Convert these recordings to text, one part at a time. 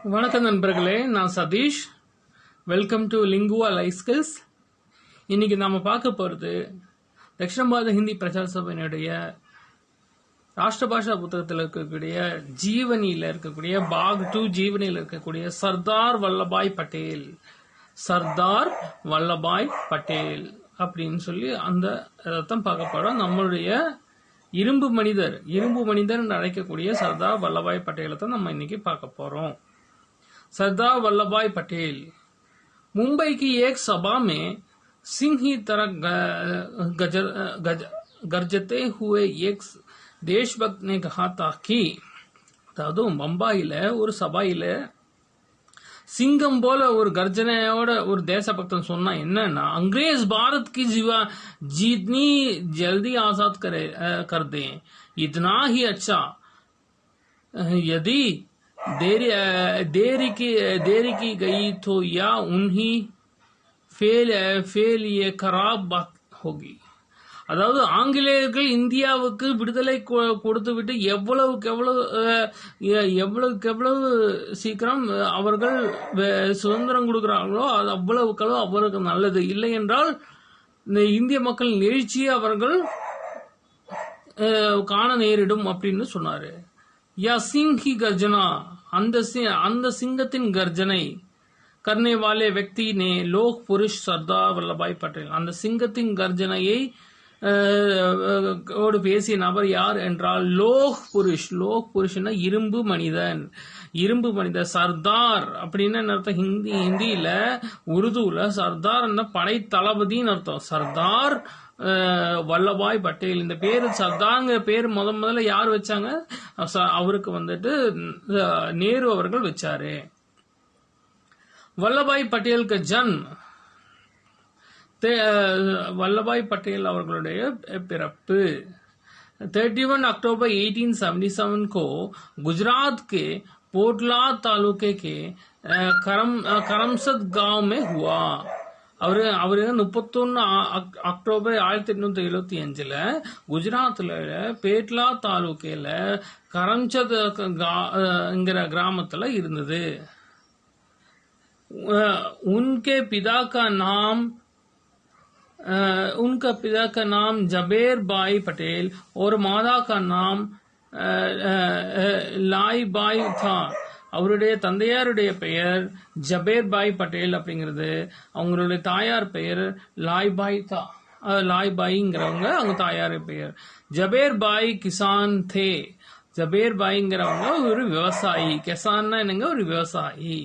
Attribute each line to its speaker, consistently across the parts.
Speaker 1: வணக்கம் நண்பர்களே, நான் Satish. Welcome to Lingua Life Skills. இன்னைக்கு நாம பார்க்க போறது தக்ஷிண பாரத ஹிந்தி பிரச்சார சபையினுடைய ராஷ்டிரபாஷா புத்தகத்தில் இருக்கக்கூடிய ஜீவனியில் இருக்கக்கூடிய பாக் 2 ஜீவனியில் இருக்கக்கூடிய சர்தார் வல்லபாய் பட்டேல் அப்படின்னு சொல்லி அந்த இதைத்தான் பார்க்க போறோம். நம்மளுடைய இரும்பு மனிதர் அழைக்கக்கூடிய சர்தார் வல்லபாய் பட்டேலை தான் நம்ம இன்னைக்கு பார்க்க போறோம். सरदार वल्लभ भाई पटेल मुंबई की एक सभा में सिंह ही तरह गरजते हुए एक देशभक्त ने कहा था कि மும்பையில ஒரு சபையில சிங்கம் போல ஒரு கர்ஜனையோட ஒரு தேசபக்தன் சொன்னா என்னன்னா, अंग्रेज भारत की जीतनी जल्दी आजाद कर दें, इतना ही अच्छा। यदि देरी की गई तो या उन्हीं फेल ये खराब बात होगी. அதாவது ஆங்கிலேயர்கள் இந்தியாவுக்கு விடுதலை கொடுத்துவிட்டு எவ்வளவு சீக்கிரம் அவர்கள் சுதந்திரம் கொடுக்கிறார்களோ அது அவ்வளவுக்கு அவருக்கு நல்லது. இல்லை என்றால் இந்த இந்திய மக்களின் எழுச்சியை அவர்கள் காண நேரிடும் அப்படின்னு சொன்னாரு. या सिंह की गर्जना, अंध सिंगतिन गर्जனை करने वाले व्यक्ति ने लोक पुरुष सरदार वल्लभाई पटेल. அந்த சிங்கத்தின் கர்ஜனையை பேசிய நபர் யார் என்றால் லோக் புருஷ்னா இரும்பு மனிதர். சர்தார் அப்படின்னு அர்த்தம். ஹிந்தியில உருதுல சர்தார் படை தளபதினு அர்த்தம். சர்தார் வல்லபாய் பட்டேல். இந்த பேரு சர்தார்ங்கிற பேர் முதல்ல யார் வச்சாங்க? அவருக்கு வந்துட்டு நேரு அவர்கள் வச்சாரு. வல்லபாய் பட்டேலுக்கு ஜன்ம், வல்லபாய் பட்டேல் அவர்களுடைய பிறப்பு 31 अक्टूबर 1877 को गुजरात के पोटला तालुके के करमसद गांव में हुआ. அவரு 31 அக்டோபர் 1875 குஜராத்ல பேட்லா தாலுக்கையில கரம்சத் கிராமத்துல இருந்தது. उनके पिता का नाम जबेर बाई पटेल और माता का नाम लाई बाई था. அவருடைய தந்தையாருடைய பெயர் ஜபேர் பாய் பட்டேல் அப்படிங்கிறது. அவங்களுடைய தாயார் பெயர் லாய் பாய்ங்கிறவங்க அவங்க தாயார் பெயர். ஜபேர் பாய் கிசான் தே. ஜபேர் பாய்ங்கிறவங்க ஒரு விவசாயி. கிசான்னா என்னங்க? ஒரு விவசாயி.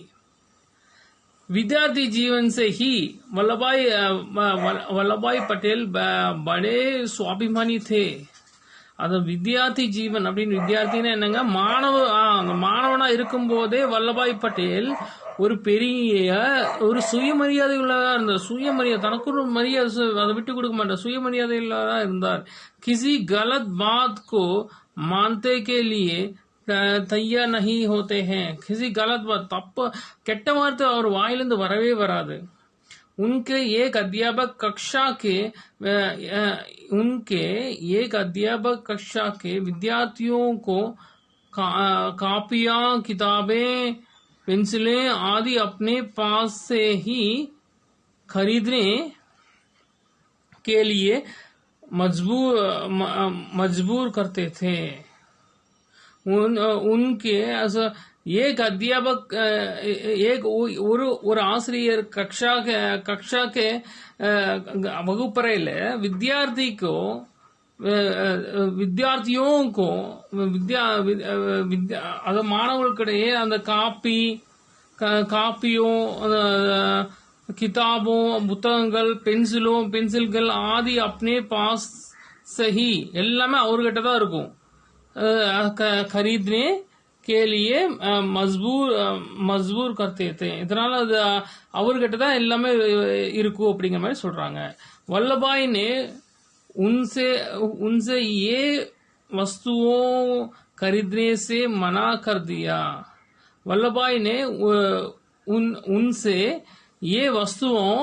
Speaker 1: विद्यार्थी जीवन से ही वल्लभाई पटेल बड़े स्वाभिमानी थे. அது வித்யார்த்தி ஜீவன் அப்படின்னு வித்யார்த்தின்னா என்னங்க? மாணவனா இருக்கும் போதே வல்லபாய் பட்டேல் ஒரு பெரிய ஒரு சுயமரியாதை உள்ளதா இருந்தார். சுயமரியாதை, தனக்கு ஒரு மரியாதை அதை விட்டு கொடுக்க மாட்டார். சுயமரியாதை உள்ளதா இருந்தார். किसी गलत बात को मानने के लिए तैयार नहीं होते हैं. किसी गलत बात, தப்பு கெட்ட வார்த்தை அவர் வாயிலிருந்து வரவே வராது. उनके एक अध्यापक कक्षा के विद्यार्थियों को कॉपियां, किताबें, पेंसिलें आदि अपने पास से ही खरीदने के लिए मजबूर करते थे. उनके एक अध्यापक ஒரு ஆசிரியர் கக்ஷா के வகுப்பறையில வித்யார்த்தியோं को அது மாணவர்களுக்கிடையே அந்த காப்பியும் கிதாபோं, புத்தகங்கள், பென்சில்கள் ஆதி अपने पास से ही எல்லாமே அவர்கிட்ட தான் இருக்கும். खरीदने के लिए मजबूर करते थे. இதனால அது அவர்கிட்ட தான் எல்லாமே இருக்கும் அப்படிங்கிற மாதிரி சொல்றாங்க. वल्लभाई ने उनसे ये वस्तुओं खरीदने से मना कर दिया. वल्लभाई ने उनसे ये वस्तुओं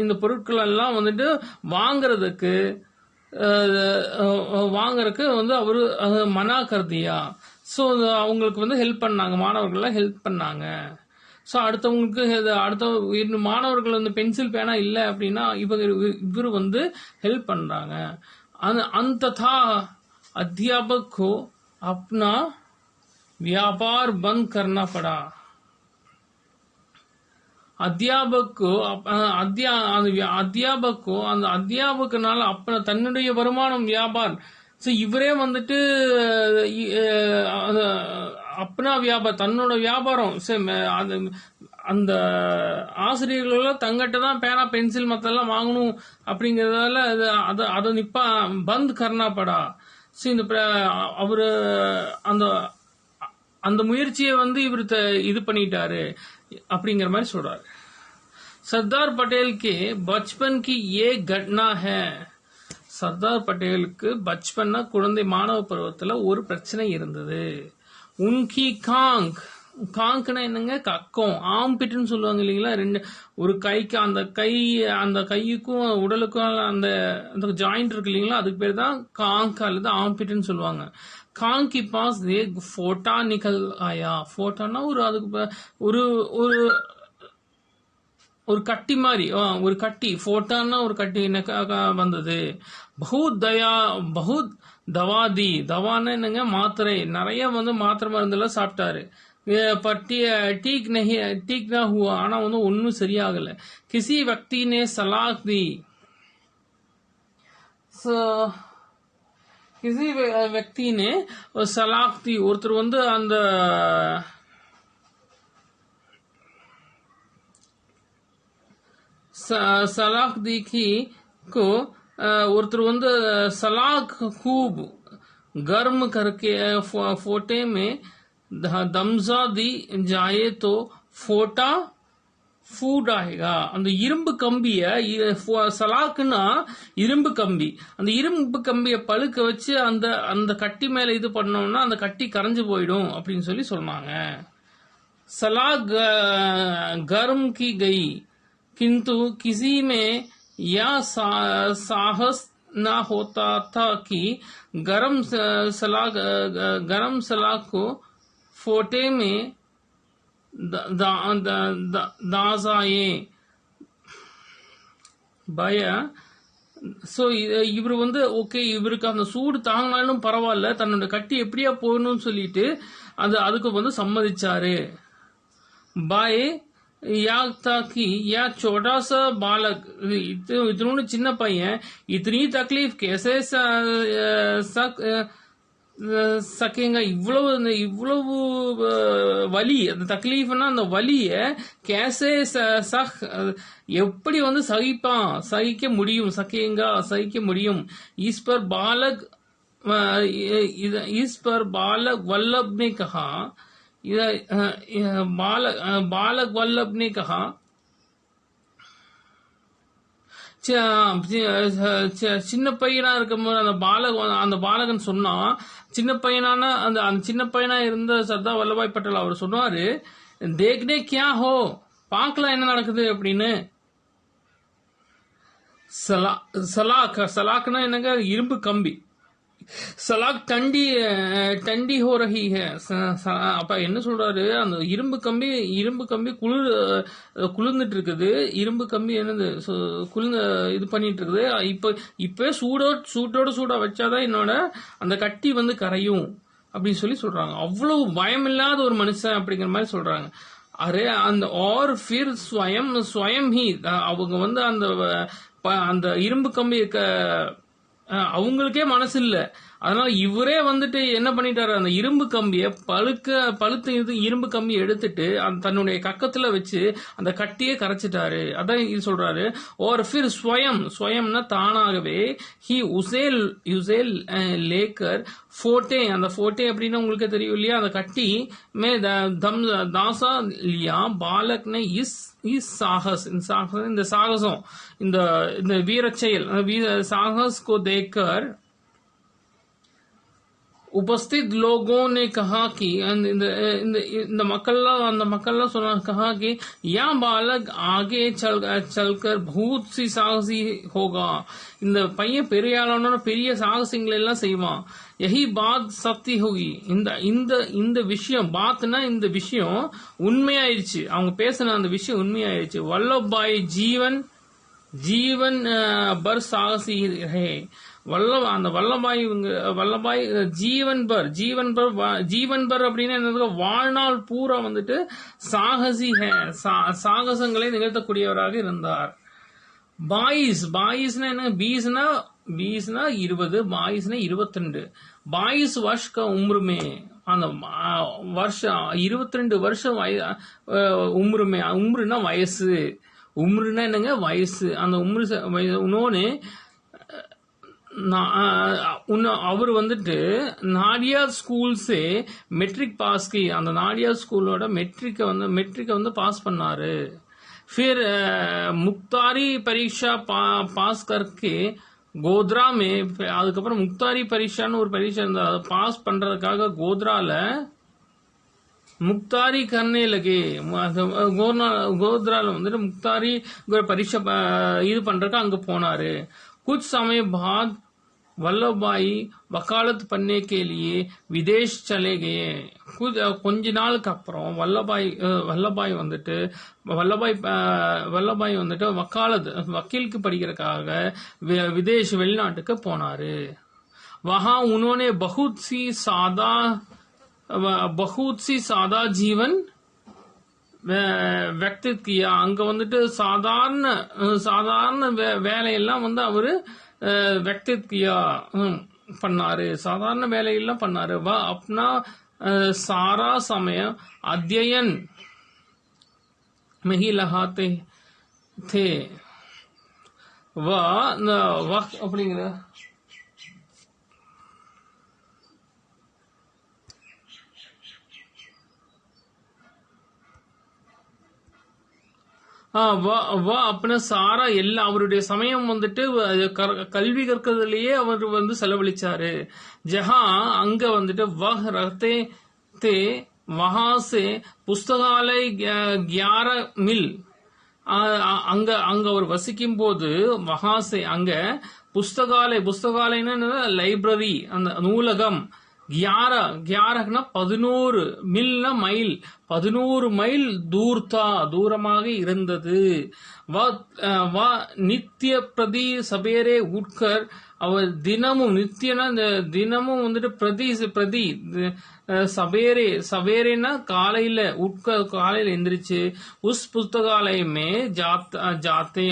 Speaker 1: இந்த பொருட்கள் எல்லாம் வந்துட்டு வாங்கறதுக்கு வந்து அவரு மனா கர் தியா. ஸோ அவங்களுக்கு வந்து ஹெல்ப் பண்ணாங்க, மாணவர்கள்லாம் ஹெல்ப் பண்ணாங்க. ஸோ அடுத்த மாணவர்கள் வந்து பென்சில் பேனா இல்லை அப்படின்னா இவர் வந்து ஹெல்ப் பண்றாங்க. அந்த था अध्यापक को अपना व्यापार बंद करना पड़ा. அந்த அத்தியாபகனால தன்னுடைய வருமானம் வியாபாரம். இவரே வந்துட்டு அப்பனா வியாபாரம், தன்னோட வியாபாரம், அந்த ஆசிரியர்கள் தங்கிட்ட தான் பேனா பென்சில் மத்தெல்லாம் வாங்கணும் அப்படிங்கறதால அதை நிப்பா பந்த் கர்னாப்படா. இந்த அவரு அந்த முயற்சியை வந்து இவர் இது பண்ணிட்டாரு அப்படிங்கிற மாதிரி சொல்றாரு. சர்தார் பட்டேல் கே பச்பன் கி ஏ கட்னா ஹை. சர்தார் பட்டேலுக்கு பச்பன்னா குழந்தை மாணவ பருவத்துல ஒரு பிரச்சனை இருந்தது. உன்கி காங்க்னா என்னங்க, கக்கம், ஆம்பிட்னு சொல்லுவாங்க இல்லைங்களா, ஒரு கைக்கு அந்த கைக்கும் உடலுக்கும் அந்த ஜாயிண்ட் இருக்கு இல்லைங்களா, அதுக்கு பேர் தான் காங்க் அல்லது ஆம்பிட்னு சொல்லுவாங்க. காங்க் கி பாஸ் एक फोटा निकल आया. फोटाனா அதுக்கு ஒரு கட்டி மாதிரி, ஒரு கட்டி, போட்டான்னா ஒரு கட்டி வந்தது. பகுத் தவாதி. தவான்னா என்னங்க, மாத்திரை. நிறைய வந்து மாத்திரை மருந்தெல்லாம் சாப்பிட்டாரு. ठीक ना हुआ. ஆனா வந்து ஒன்னும் சரியாகல. किसी व्यक्ति ने सलाह दी. किसी व्यक्ति ने सलाह दी. ஒருத்தர் வந்து அந்த सलाख देखी को ஒருத்தர் வந்து सलाख खूब गर्म करके फोटे में दमजा दी जाए तो फोटा फूड आएगा. அந்த இரும்பு கம்பிய, சலாக்குன்னா இரும்பு கம்பி, அந்த இரும்பு கம்பிய பழுக்க வச்சு அந்த கட்டி மேல இது பண்ணோம்னா அந்த கட்டி கரைஞ்சு போயிடும் அப்படின்னு சொல்லி சொன்னாங்க. सलाख गर्म की गई किंतु किसी में यह साहस न होता था कि गरम सलाख को फोटे में दाजाए பய. ஸோ இவர் வந்து ஓகே, இவருக்கு அந்த சூடு தாங்கினாலும் பரவாயில்ல, தன்னோட கட்டி எப்படியா போகணும்னு சொல்லிட்டு அதுக்கு வந்து சம்மதிச்சாரு. பாய் कि या छोटा सा बालक, इतने चिन्ह पையன் इतनी तकलीफ कैसे சக்கேங்க, இவ்வளவு வலி, அந்த தக்லீஃப்னா அந்த வலிய கேசே எப்படி வந்து சகிக்க முடியும், சகிக்க முடியும். इस पर बालक वल्लभ ने कहा, बालक वल्लभ ने कहा, சின்ன பையனா இருக்கும்போது அந்த பாலகன் சொன்னா, சின்ன பையனான அந்த சின்ன பையனா இருந்த சர்தார் வல்லபாய் பட்டேல் அவர் சொன்னாரு, தேக்னே கியா ஹோ, பார்க்கலாம் என்ன நடக்குது அப்படின்னு. சலாக்னா என்னங்க, இரும்பு கம்பி. சலாக் டண்டி ஹோ ரஹி ஹை. அப்ப என்ன சொல்றாரு, அந்த இரும்பு கம்பி குளிர்ந்துட்டு இருக்குது. இரும்பு கம்பி என்னது குளிர்ந்து இது பண்ணிட்டு இருக்குது. இப்ப சூட்டோட வச்சாதான் என்னோட அந்த கட்டி வந்து கரையும் அப்படின்னு சொல்றாங்க. அவ்வளவு பயம் இல்லாத ஒரு மனுஷன் அப்படிங்கிற மாதிரி சொல்றாங்க. அரே அந்த और फिर स्वयं ही அவங்க வந்து அந்த இரும்பு கம்பி அவங்களுக்கே மனசு இல்ல, அதனால இவரே வந்துட்டு என்ன பண்ணிட்டாரு, அந்த இரும்பு கம்பிய பழுத்து இரும்பு கம்பியை எடுத்துட்டு தன்னுடைய கக்கத்துல வச்சு அந்த கட்டியே கரைச்சிட்டாரு. அதான் இது சொல்றாரு. और फिर स्वयंனா தானாகவே, ही उसे लेकर फोटे, அந்த फोटे அப்படின்னா உங்களுக்கு தெரியும் இல்லையா, அந்த கட்டி में दासा लिया. बालक ने इस साहस, இந்த சாகசம், இந்த வீரச்செயல், साहस को देखकर उपस्थित लोगों ने कहा कि இந்த மக்கள்லாம் அந்த மக்கள்லாம் சொன்னாங்க कहा कि यह बालक आगे चलकर बहुत सी साहसी होगा. இந்த பையன் பெரிய ஆளான பெரிய சாகசங்களை எல்லாம் செய்வான். यही बात सत्य होगी. இந்த இந்த இந்த விஷயம் பாத்னா இந்த விஷயம் உண்மையாயிருச்சு. அவங்க பேசின அந்த விஷயம் உண்மையாயிருச்சு. வல்லபாய் जीवन भर साहसी रहे. அந்த வல்லபாய் ஜீவன் பர் அப்படின்னு வாழ்நாள் பூரா வந்துட்டு சாகசி சாகசங்களை நிகழ்த்தக்கூடியவராக இருந்தார். பாயிஸ்னா என்ன? பீஸ்னா 20, பாயிஸ்னா 22. 22 वर्ष का उम्र में அந்த வருஷம் 22 வருஷம் உம்ருமே உம்ருனா வயசு. उम्रना என்னங்க வயசு. அந்த உன்னோன்னு அவர் வந்துட்டு नाडिया स्कूल से மெட்ரிக் பாஸ் की அந்த नाडिया ஸ்கூலோட மெட்ரிக்க வந்து பாஸ் பண்ணாரு. फिर मुख्तारी परीक्षा पास करके கோத்ரா में அதுக்கப்புறம் முக்தாரி பரீட்சான்னு ஒரு பரீட்சை இருந்தா அதை பாஸ் பண்றதுக்காக கோத்ரால मुख्तारी करने लगे. கோத்ரால வந்துட்டு முக்தாரி பரீட்சை இது பண்றதுக்கு அங்க போனாரு. कुछ समय बाद वल्लभभाई वकालत पढ़ने के लिए विदेश चले गए. கொஞ்ச நாளுக்கு அப்புறம் வல்லபாய் வந்துட்டு வக்கீலுக்கு படிக்கிறதுக்காக வெளிநாட்டுக்கு போனாரு. वहां उन्होंने बहुत सी सादा जीवन व्यक्तित किया. அங்க வந்துட்டு சாதாரண வேலையெல்லாம் வந்து அவரு व्यक्तित किया பண்ணாரு. சாதாரண வேலையெல்லாம் பண்ணாரு. வா अपना सारा समय अध्ययन में ही लगाते थे. वह அப்படிங்கிற अपना सारा எல்லா அவருடைய சமயம் வந்துட்டு கல்வி கற்கிறதுலயே அவர் வந்து செலவழிச்சாரு. ஜஹா அங்க வந்துட்டு வஹ் ரஹ்தே தே வஹா சே புஸ்தகாலய் 11 மில் அங்க அவர் வசிக்கும் போது வஹாசே அங்க புஸ்தகாலயன்னா லைப்ரரி அந்த நூலகம் 11 11 மில்னா மைல் 11 மைல் தூரமாக இருந்தது. நித்திய பிரதி சபேரே உட்கர் அவர் தினமும் வந்துட்டு பிரதி சபேரேனா காலையில எந்திரிச்சு உஸ் புஸ்தகாலயமே ஜாத்தே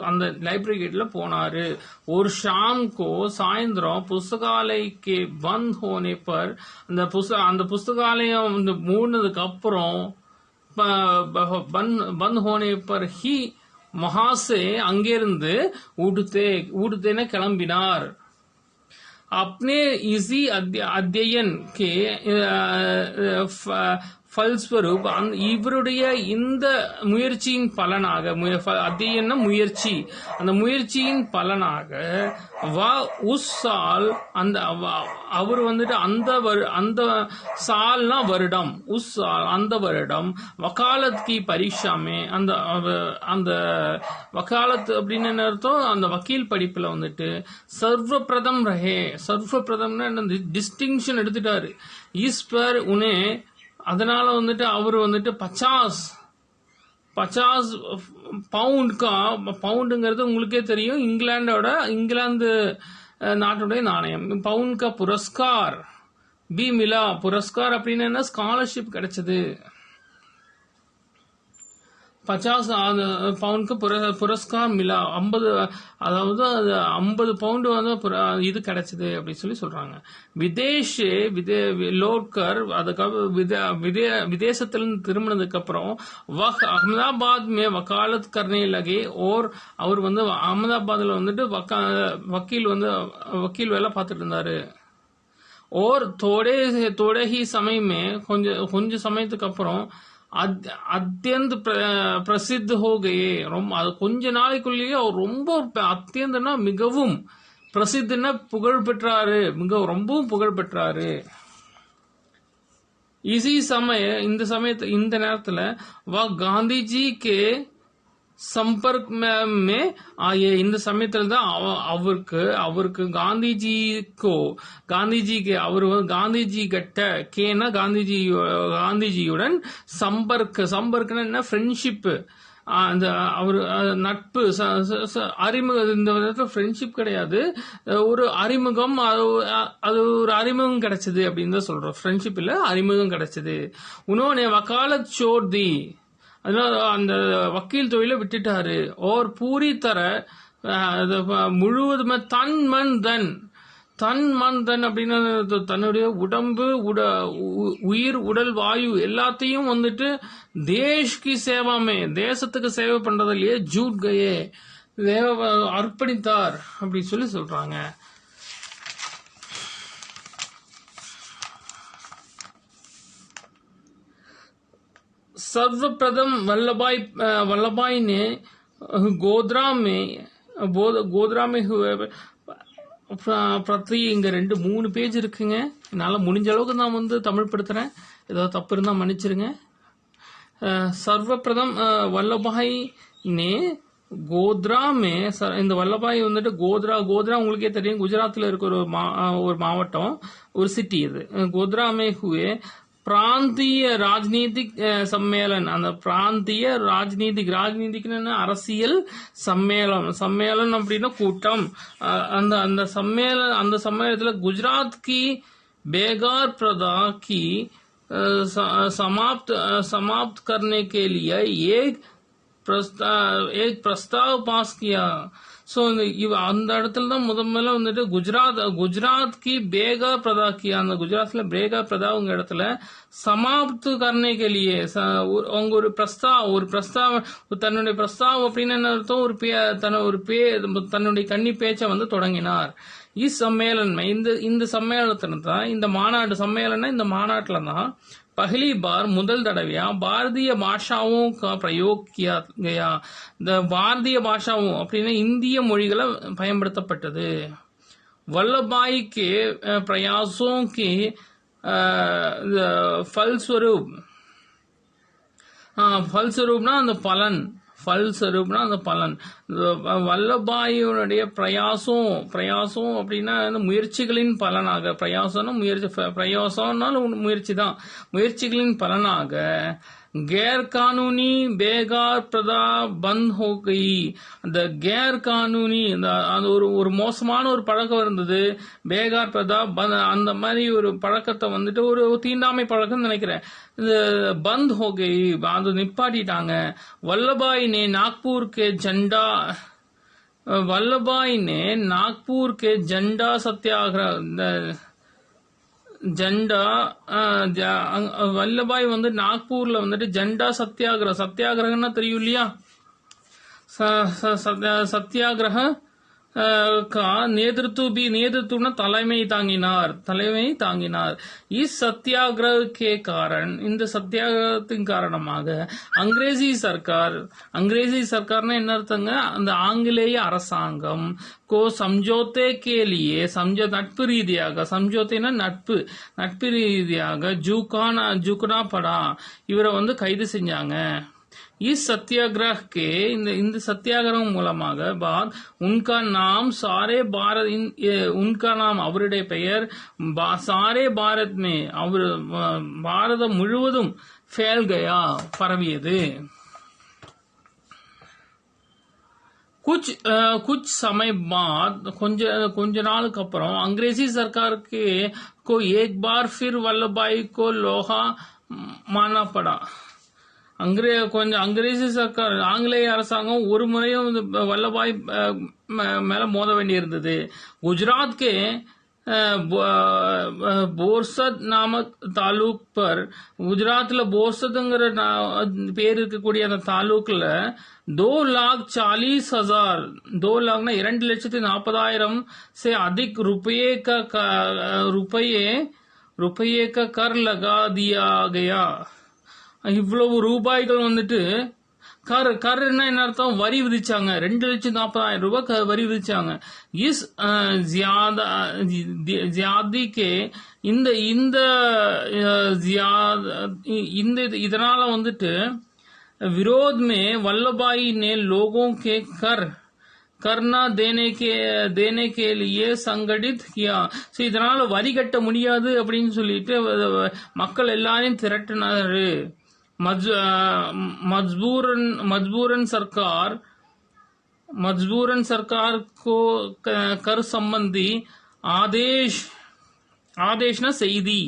Speaker 1: அந்த லைப்ரரி கேட்ல போனாரு. ஒரு ஷாம் கோ சாயந்தரம் புஸ்தகாலயக்கு பந்த் ஹோனே பர் அந்த புஸ்தகாலயம் மூடினதுக்கு அப்புறம் பந்த் ஹோனே பர் ஹி மகாசே அங்கிருந்து ஊடுத்தேன கிளம்பினார். अपने इसी अध्ययन के फलस्वरूप இவருடைய இந்த முயற்சியின் பலனாக அத்தியன முயற்சி அந்த முயற்சியின் பலனாக உஸ் சால் அந்த அவர் வந்துட்டு அந்த சால்னா வருடம் உஸ் சால் அந்த வருடம் வக்காலத் கி பரீட்சாமே அந்த வக்காலத் அப்படின்னு அர்த்தம் அந்த வக்கீல் படிப்புல வந்துட்டு சர்வபிரதம் டிஸ்டிங்ஷன் எடுத்துட்டாரு. ஈஸ்வர் உனே அதனால வந்துட்டு அவர் வந்துட்டு 50 பவுண்டுங்கிறது உங்களுக்கே தெரியும். இங்கிலாந்து நாட்டுடைய நாணயம். பவுண்ட் கா புரஸ்கார் பி மிலா. புரஸ்கார் அப்படின்னு என்ன? ஸ்காலர்ஷிப் கிடைச்சது. 50 பவுண்டுக்கு புரஸ்கார் மிலா 50 அதாவது 50 பவுண்டு வந்து இது கிடைச்சது அப்படின்னு சொல்லி சொல்றாங்க. லோட்கர் அதுக்காக விதேசத்திலிருந்து திரும்பினதுக்கு அப்புறம் அகமதாபாத் மே வக்காலத் கர்னே லகே. அவர் வந்து அகமதாபாத்ல வந்துட்டு வக்கீல் வேலை பார்த்துட்டு இருந்தாரு. और थोड़े ही समय में கொஞ்ச சமயத்துக்கு அப்புறம் அத்தியந்த பிரசித்த ஹோ கயே. ரொம்ப அது கொஞ்ச நாளைக்குள்ளேயே அவர் ரொம்ப அத்தியந்தனா மிகவும் பிரசித்தின புகழ் பெற்றாரு, மிக ரொம்பவும் புகழ் பெற்றாரு. इसी समय இந்த நேரத்துல वह गांधी जी के संपर्क में आए. இந்த சமயத்துல தான் அவருக்கு காந்திஜி கிட்ட கேனா காந்திஜியுடன் சம்பர்க்கனா என்ன, ஃப்ரெண்ட்ஷிப், அந்த அவர் நட்பு, அறிமுகம். இந்த விதத்துல ஃப்ரெண்ட்ஷிப் கிடையாது, ஒரு அறிமுகம், அது ஒரு அறிமுகம் கிடைச்சது அப்படின்னு தான் சொல்றோம். ஃப்ரெண்ட்ஷிப் இல்ல, அறிமுகம் கிடைச்சது. உன்னோனே வக்காலத் छोड़ दी, அதனால அந்த வக்கீல் தொழிலை விட்டுட்டாரு. और पूरी तरह முழுவதுமே தன் மன் தன் அப்படின்னு தன்னுடைய உடம்பு, உயிர், உடல், வாயு எல்லாத்தையும் வந்துட்டு தேஷ் கி சேவாமே, தேசத்துக்கு சேவை பண்றதுலயே ஜூட் கயே, அர்ப்பணித்தார் அப்படி சொல்றாங்க. सर्वप्रथम वल्लभाई ने गोधरा में हुए பிரதி இங்க 2-3 பேஜ் இருக்குங்க. என்னால முடிஞ்ச அளவுக்கு நான் வந்து தமிழ் படுத்துறேன், ஏதாவது தப்பு இருந்தா மன்னிச்சிருங்க. சர்வப்பிரதம் வல்லபாய் நே கோத்ரா மே, இந்த வல்லபாய் வந்துட்டு கோத்ரா உங்களுக்கே தெரியும், குஜராத்ல இருக்க ஒரு மாவட்டம், ஒரு சிட்டி. இது கோத்ரா மே ஹுவே பிராந்திய ராஜ்நீதிக் சம்மேளன். அந்த பிராந்திய ராஜ்நீதிக்னு அரசியல் சம்மேளன் அப்படின்னா கூட்டம். அந்த சம்மேளனத்துல குஜராத் கி बेगार प्रथा की समाप्त करने के लिए एक प्रस्ताव पास किया. ஸோ அந்த இடத்துல தான் முதல்ல வந்துட்டு குஜராத் கி பேகா பிரதா கியா, அந்த குஜராத்ல பேகா பிரதாவுங்க இடத்துல சமாப்து கர்னே के लिए அவங்க ஒரு பிரஸ்தாவ தன்னுடைய பிரஸ்தாவம் அப்படின்னு என்ன அர்த்தம், தன்னுடைய கன்னி பேச்சை வந்து தொடங்கினார். சம்மேளன் இந்த சம்மேளனத்துல தான், இந்த மாநாடு சம்மேளனம், இந்த மாநாட்டுல தான் पहली बार முதல் தடவையா பாரதிய பாஷாவும் का प्रयोग किया गया. இந்த பாரதிய பாஷாவும் அப்படின்னா இந்திய மொழிகளை பயன்படுத்தப்பட்டது. वल्लभाई के प्रयासों के फलस्वरूपना அந்த பலன், அந்த பலன். வல்லபாயுடைய பிரயாசம் அப்படின்னா முயற்சிகளின் பலனாக, பிரயாசம்னாலும் முயற்சி தான், முயற்சிகளின் பலனாக गैर कानूनी बेगार प्रथा बंद हो गई. அந்த गैर कानूनी அந்த ஒரு மோசமான ஒரு பழக்கம் இருந்தது, பேகார் பிரதா, அந்த மாதிரி ஒரு பழக்கத்தை வந்துட்டு ஒரு தீண்டாமை பழக்கம் நினைக்கிறேன், இந்த பந்த் हो गई, அது நிப்பாட்டிட்டாங்க. वल्लभाई ने नागपुर के झंडा सत्याग्रह வல்லபாய் வந்து நாக்பூர்ல வந்துட்டு ஜெண்டா சத்தியாகிரகம்னா தெரியும் இல்லையா, சத்தியாகிரக நேதृत्व தலைமை தாங்கினார். இஸ் சத்தியாகிரக கே காரண், இந்த சத்தியாகிரகத்தின் காரணமாக அங்கிரேசி சர்க்கார்னா என்ன அர்த்தங்க, அந்த ஆங்கிலேய அரசாங்கம் கோ சம்ஜோத்தே கேலியே, நட்பு ரீதியாக, சம்ஜோத்தேனா நட்பு ரீதியாக ஜூக்கனா படா, இவரை வந்து கைது செஞ்சாங்க. इस सत्याग्रह के இந்த சத்தியாகிரகம் மூலமாக பாத் उनका नाम सारे भारत, उनका नाम அவருடைய பெயர் सारे भारत में, அவர் பாரதம் முழுவதும் फैल गया, பரவியது. कुछ समय बाद कुछ नाளுக்கு அப்புறம் अंग्रेजी सरकार को एक बार फिर वल्लभाई को लोहा मानना पड़ा. अंग्रेजी सरकार, ஆங்கிலேய அரசாங்கம் ஒரு முறையும் வல்லபாய் மேல மோத வேண்டியிருந்தது. குஜராத் கே போர்சத் நாமக் தாலூக் பர், குஜராத்ல போர்சத்ங்கிற பேர் இருக்கக்கூடிய அந்த தாலூக்ல 2,40,000 2,40,40,000 से अधिक रुपये का कर लगा दिया गया. இவ்வளவு ரூபாய்கள் வந்துட்டு கர்னா என்ன அர்த்தம்? வரி விதிச்சாங்க. 2,40,000 ரூபாய் வரி விதிச்சாங்க. இஸ் ஜியாதி கே இந்த இந்த இதனால வந்துட்டு विरोध में वल्लभाई ने लोगों के करना देने के लिए संगठित किया. சோ இதனால வரி கட்ட முடியாது அப்படின்னு சொல்லிட்டு மக்கள் எல்லாரையும் திரட்டினாரு. मजबूरन सरकार को कर संबंधी आदेश न செய்தி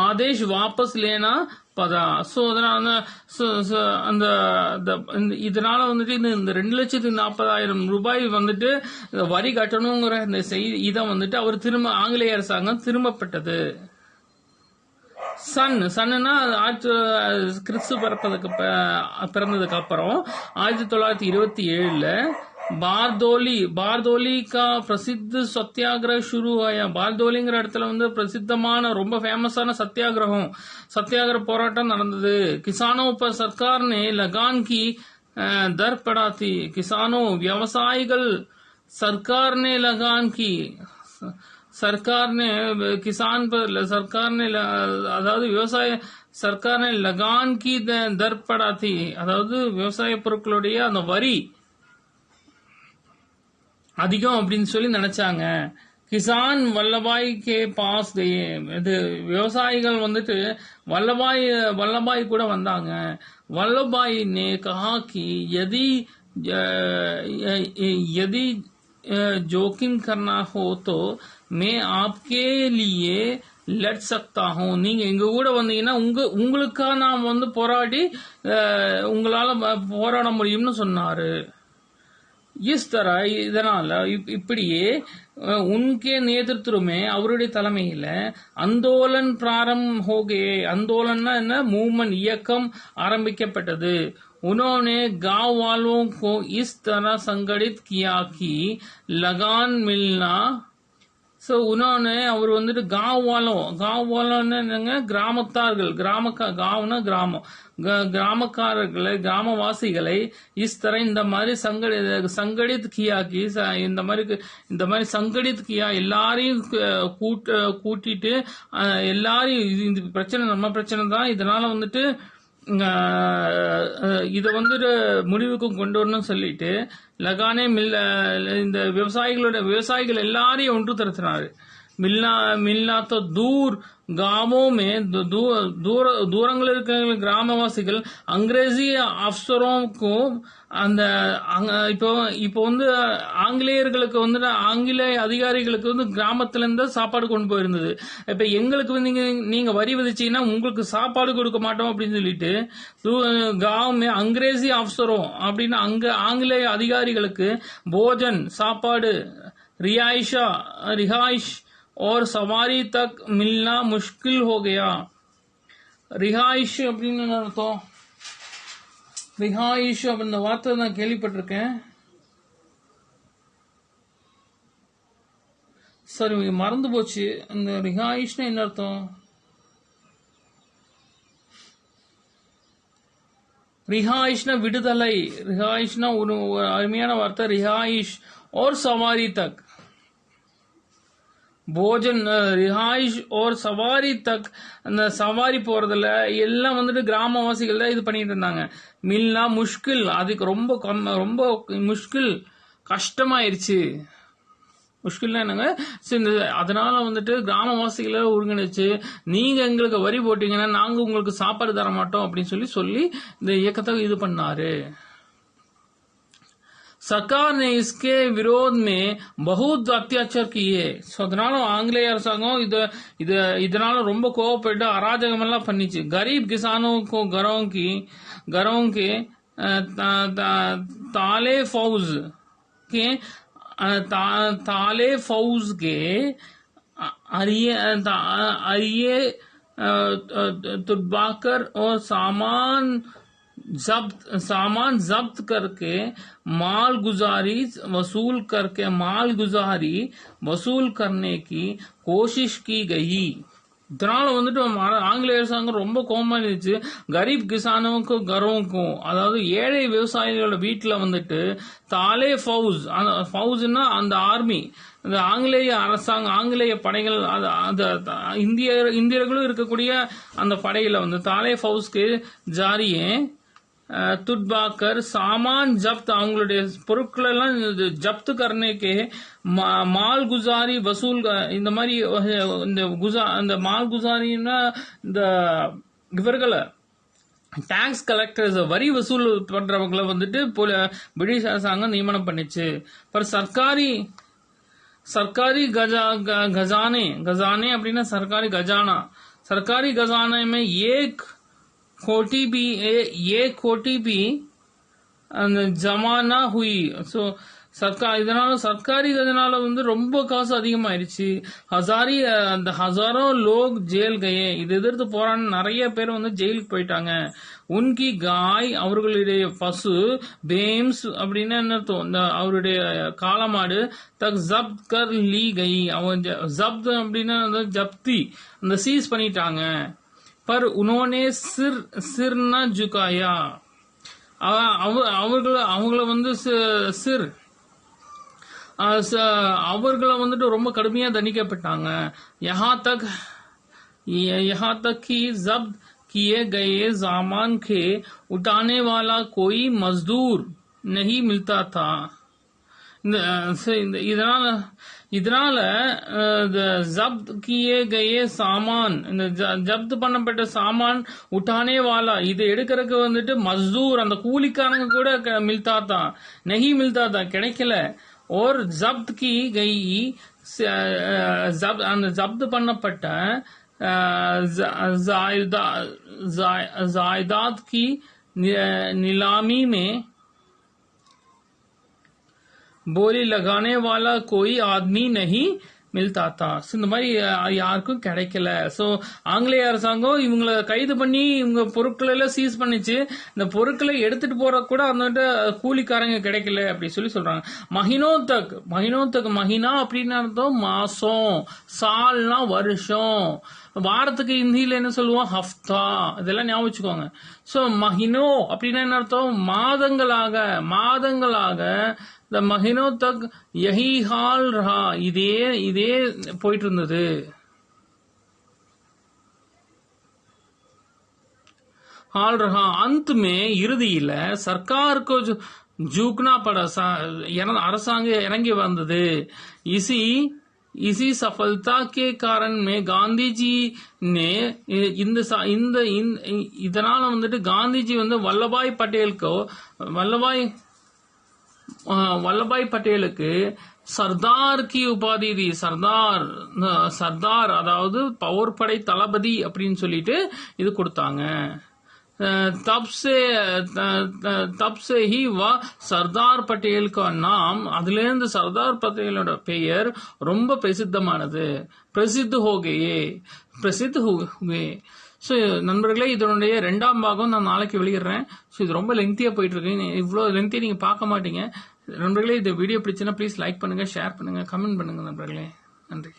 Speaker 1: ஆதேஷ் வாபஸ் லேனா பதா. சோ இதனால வந்துட்டு இந்த 2,40,000 ரூபாய் வந்துட்டு வரி கட்டணுங்கிற இந்த செய்தி இதை வந்துட்டு அவர் திரும்ப ஆங்கிலேய அரசாங்கம் திரும்ப பெற்றது. சன்னா கிறிஸ்து பிறந்ததுக்கு அப்புறம் 1927 बारदोली का प्रसिद्ध सत्याग्रह शुरू हुआ. बारदोलीங்கிற இடத்துல வந்து பிரசித்தமான ரொம்ப ஃபேமஸான சத்தியாகிரக போராட்டம் நடந்தது. किसानों पर सरकार ने लगान की दर बढ़ा थी. किसानों व्यवसायिகள் सरकार ने लगान की सरकार ने किसान पर सरकार ने அதாவது விவசாய सरकार ने लगान की दर बढ़ा थी. அதாவது விவசாய பொருட்களுடைய அந்த வரி அதிகம் அப்படின்னு சொல்லி நினைச்சாங்க. கிசான் வல்லபாய் கே பாஸ் கயே. இது விவசாயிகள் வந்துட்டு வல்லபாய் கூட வந்தாங்க. वल्लभाई ने कहा कि यदि जोखिम करना हो तो मैं आपके लिए लड़ सकता हूँ. நீங்க எங்க கூட வந்தீங்கன்னா உங்களுக்கா நான் வந்து போராடி உங்களால போராட முடியும்னு சொன்னாரு. इस तरह இதனால இப்படியே उनके नेतृत्व में அவருடைய தலைமையில आंदोलन प्रारंभ हो गए. आंदोलन என்ன? मूवमेंट, இயக்கம் ஆரம்பிக்கப்பட்டது. उन्होंने गांव वालों को इस तरह संगठित किया कि लगान मिलना. सो उन्होंने அவர் வந்துட்டு गांव वालों என்னங்க? கிராமத்தார்கள். गांवனா கிராமம். கிராமக்காரர்களை கிராமவாசிகளை इस तरह இந்த மாதிரி संगठित किया कि இந்த மாதிரி संगठित किया எல்லாரையும் கூட்டிட்டு எல்லாரையும் இந்த பிரச்சனை நம்ம பிரச்சனை தான், இதனால வந்துட்டு இத வந்துட்டு முடிவுக்கு கொண்டு வரணும்னு சொல்லிட்டு லகானே இந்த விவசாயிகள் எல்லாரையும் ஒன்று திரட்டினாரு. मिलना तो दूर गांवों में தூரங்கள் இருக்கிற கிராமவாசிகள் अंग्रेजी अफसरों को அந்த இப்போ வந்து ஆங்கிலேயர்களுக்கு வந்து ஆங்கிலேய அதிகாரிகளுக்கு வந்து கிராமத்துல இருந்து சாப்பாடு கொண்டு போயிருந்தது. இப்ப எங்களுக்கு வந்து நீங்க வரி விதிச்சீங்கன்னா உங்களுக்கு சாப்பாடு கொடுக்க மாட்டோம் அப்படின்னு சொல்லிட்டு गांव में अंग्रेजी अफसरों அப்படின்னு அங்க ஆங்கிலேய அதிகாரிகளுக்கு போஜன் சாப்பாடு रिहाइश और सवारी तक मिलना मुश्किल हो गया. रिहाइश அப்படின்னு அர்த்தம். ரிஹாயிஷ் அப்படின்ற வார்த்தை நான் கேள்விப்பட்டிருக்கேன். சரி மறந்து போச்சு. இந்த ரிஹாயிஷ்னா என்ன அர்த்தம்? ரிஹாயிஷ்னா விடுதலை. ரிஹாயிஷ்னா ஒரு அருமையான வார்த்தை. ரிஹாயிஷ் और सवारी तक போஜன் ரிஹாயிஷ் और சவாரி தக். அந்த சவாரி போறதுல எல்லாம் வந்துட்டு கிராமவாசிகள் தான் இது பண்ணிட்டு இருந்தாங்க. மில்னா முஷ்கில், அதுக்கு ரொம்ப முஷ்கில் கஷ்டமாயிருச்சு. முஷ்கில்னா என்னங்க? அதனால வந்துட்டு கிராமவாசிகளை ஒருங்கிணைச்சு நீங்க எங்களுக்கு வரி போட்டீங்கன்னா நாங்க உங்களுக்கு சாப்பாடு தர மாட்டோம் அப்படின்னு சொல்லி இந்த இயக்கத்தை இது பண்ணாரு. सरकार ने इसके विरोध में बहुत अत्याचार किए. அதனால ஆங்கிலேய அரசாங்கம் இதனால ரொம்ப கோவப்பட்டு அராஜகம் எல்லாம் பண்ணிச்சு. गरीब किसानों को घरों के ताले फौज के अरिये तुड़वाकर और सामान जब्त करके मालगुजारी वसूल करने की कोशिश की गई. இதனால வந்துட்டு ஆங்கிலேய அரசாங்கம் ரொம்ப கோபமா இருந்துச்சு. கரீப் கிசானுக்கும் கரோவுக்கும், அதாவது ஏழை விவசாயிகளோட வீட்டுல வந்துட்டு தாலே ஃபவுஸ், ஃபவுஸ்னா அந்த ஆர்மி, இந்த ஆங்கிலேய அரசாங்கம், ஆங்கிலேய படைகள், அந்த இந்தியர்களும் இருக்கக்கூடிய அந்த படையில வந்து தாலே ஃபவுஸ்க்கு ஜாரியே துட்பாக்கர் சாமான் ஜப்த், அவங்களுடைய பொருட்கள் எல்லாம் ஜப்து கர்னேக்கே மால் குசாரி வசூல், இந்த மாதிரி இந்த மால் குசாரின்னா இந்த இவர்களை டாக்ஸ் கலெக்டர்ஸ், வரி வசூல் பண்றவங்களை வந்துட்டு பிரிட்டிஷ் அரசாங்கம் நியமனம் பண்ணிச்சு. பர் सरकारी खजाने, खजाने அப்படின்னா सरकारी खजाना, सरकारी खजाने में एक खोटी भी ஜமானா हुई. ஸோ இதனால சர்க்காரி இதனால வந்து ரொம்ப காசு அதிகமாயிருச்சு. அந்த ஹசாரோ லோக் ஜெயில் கயே, இது எதிர்த்து போறான்னு நிறைய பேர் வந்து ஜெயிலுக்கு போயிட்டாங்க. உன்கி காய், அவர்களுடைய பசு, பேம்ஸ் அப்படின்னா என்ன அர்த்தம், இந்த அவருடைய காளமாடு, தக் ஜப்த் கர் லீ கை, அவன் ஜப்த் அப்படின்னா ஜப்தி, அந்த சீஸ் பண்ணிட்டாங்க. பர் உனோனே சிர்னா ஜுகாயா, அவங்கள வந்து சிர் அவர்களை வந்துட்டு ரொம்ப கடுமையா தண்டிக்கப்பட்டாங்க. யஹா தக் கி ஜப்த் किए गए सामान के उठाने वाला कोई मजदूर नहीं मिलता था. இதனால ஜப்த் கியே கயே சாமான், இந்த ஜப்த் பண்ணப்பட்ட சாமான் உட்டானே வாலா, இது எடுக்கிறதுக்கு வந்துட்டு மஸ்தூர், அந்த கூலிக்காரங்க கூட மில்தா தான், நெஹி மில்தா தான், கிடைக்கல. और जब्त की गई, அந்த ஜப்த் பண்ணப்பட்ட जायदाद की नीलामी में बोली लगाने वाला कोई आदमी नहीं மில்தா தா. இந்த மாதிரி யாருக்கும் கிடைக்கல. ஸோ ஆங்கிலேய அரசாங்கம் இவங்களை கைது பண்ணி இவங்க பொருட்களை எல்லாம் சீஸ் பண்ணிச்சு. இந்த பொருட்களை எடுத்துட்டு போற கூட அந்த கூலிக்காரங்க கிடைக்கல அப்படி சொல்றாங்க. மஹினோத்தக் மஹினா அப்படின்னு அர்த்தம் மாசம், சால்னா வருஷம், வாரத்துக்கு இந்தியில என்ன சொல்லுவோம் ஹஃப்தா, இதெல்லாம் ஞாபகம் வச்சுக்கோங்க. ஸோ மஹினோ அப்படின்னா என்ன அர்த்தம், மாதங்களாக இந்த மஹினோ தக் யஹி ஹால் ரஹா, இதே போயிட்டு இருந்தது. ஹால் ரஹா அந்த் மே, இறுதியில சர்க்காருக்கு ஜூக்னா பட, அரசாங்கம் இறங்கி வந்தது. इसी सफलता के कारण में गांधी जी ने இதனால வந்துட்டு காந்திஜி வந்து வல்லபாய் பட்டேலுக்கு சர்தார் கி உபாதி தி, சர்தார் அதாவது போர்படை தளபதி அப்படின்னு சொல்லிட்டு இது கொடுத்தாங்க. तब से ही वह सरदार पटेल का नाम, அதுல இருந்து சர்தார் பட்டேலோட பெயர் ரொம்ப பிரசித்தமானது. பிரசித்த ஹோகே. ஸோ நண்பர்களே, இதனுடைய 2ஆம் பாகம் நான் நாளைக்கு வெளியிடுறேன். ஸோ இது ரொம்ப லெங்க்தியா போயிட்டு இருக்கு. இவ்வளோ லெங்க்தியா நீங்க பார்க்க மாட்டீங்க. நண்பர்களே, இந்த வீடியோ பிடிச்சுன்னா ப்ளீஸ் லைக் பண்ணுங்க, ஷேர் பண்ணுங்க, கமெண்ட் பண்ணுங்க நண்பர்களே. நன்றி.